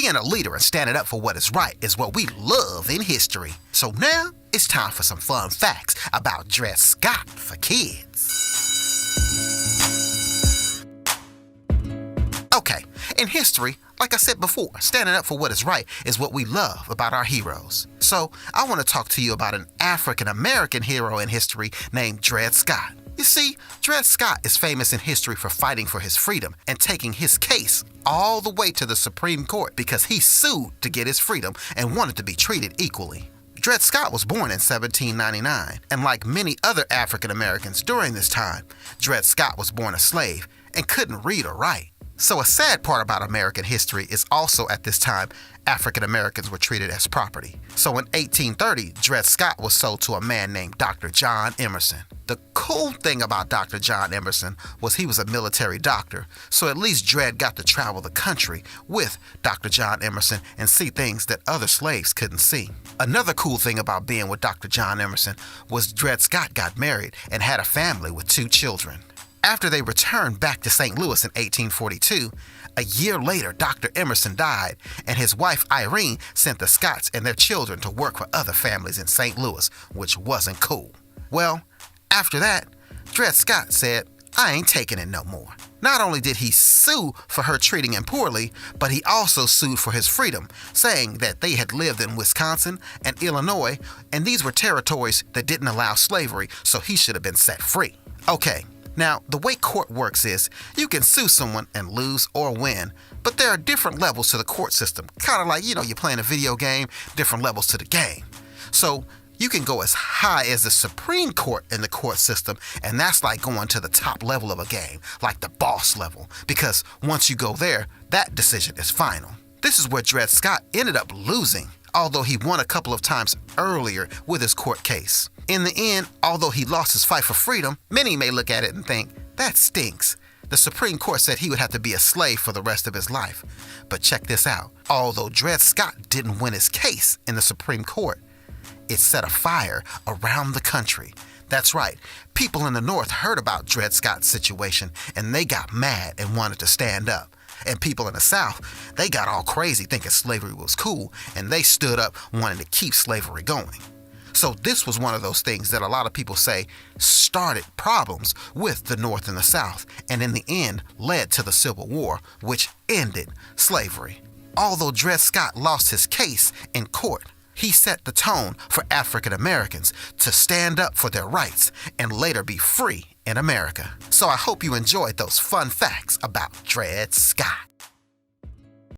Being a leader and standing up for what is right is what we love in history. So now, it's time for some fun facts about Dred Scott for kids. Okay, in history, like I said before, standing up for what is right is what we love about our heroes. So, I want to talk to you about an African-American hero in history named Dred Scott. You see, Dred Scott is famous in history for fighting for his freedom and taking his case all the way to the Supreme Court because he sued to get his freedom and wanted to be treated equally. Dred Scott was born in 1799, and like many other African Americans during this time, Dred Scott was born a slave and couldn't read or write. So a sad part about American history is also at this time, African Americans were treated as property. So in 1830, Dred Scott was sold to a man named Dr. John Emerson. The cool thing about Dr. John Emerson was he was a military doctor, so at least Dred got to travel the country with Dr. John Emerson and see things that other slaves couldn't see. Another cool thing about being with Dr. John Emerson was Dred Scott got married and had a family with 2 children. After they returned back to St. Louis in 1842, a year later, Dr. Emerson died, and his wife Irene sent the Scotts and their children to work for other families in St. Louis, which wasn't cool. Well, after that, Dred Scott said, "I ain't taking it no more." Not only did he sue for her treating him poorly, but he also sued for his freedom, saying that they had lived in Wisconsin and Illinois, and these were territories that didn't allow slavery, so he should have been set free. Okay. Now, the way court works is you can sue someone and lose or win, but there are different levels to the court system. Kind of like, you're playing a video game, different levels to the game. So you can go as high as the Supreme Court in the court system, and that's like going to the top level of a game, like the boss level, because once you go there, that decision is final. This is where Dred Scott ended up losing, although he won a couple of times earlier with his court case. In the end, although he lost his fight for freedom, many may look at it and think, that stinks. The Supreme Court said he would have to be a slave for the rest of his life. But check this out. Although Dred Scott didn't win his case in the Supreme Court, it set a fire around the country. That's right. People in the North heard about Dred Scott's situation, and they got mad and wanted to stand up. And people in the South, they got all crazy thinking slavery was cool, and they stood up wanting to keep slavery going. So this was one of those things that a lot of people say started problems with the North and the South, and in the end led to the Civil War, which ended slavery. Although Dred Scott lost his case in court, he set the tone for African Americans to stand up for their rights and later be free in America. So I hope you enjoyed those fun facts about Dred Scott.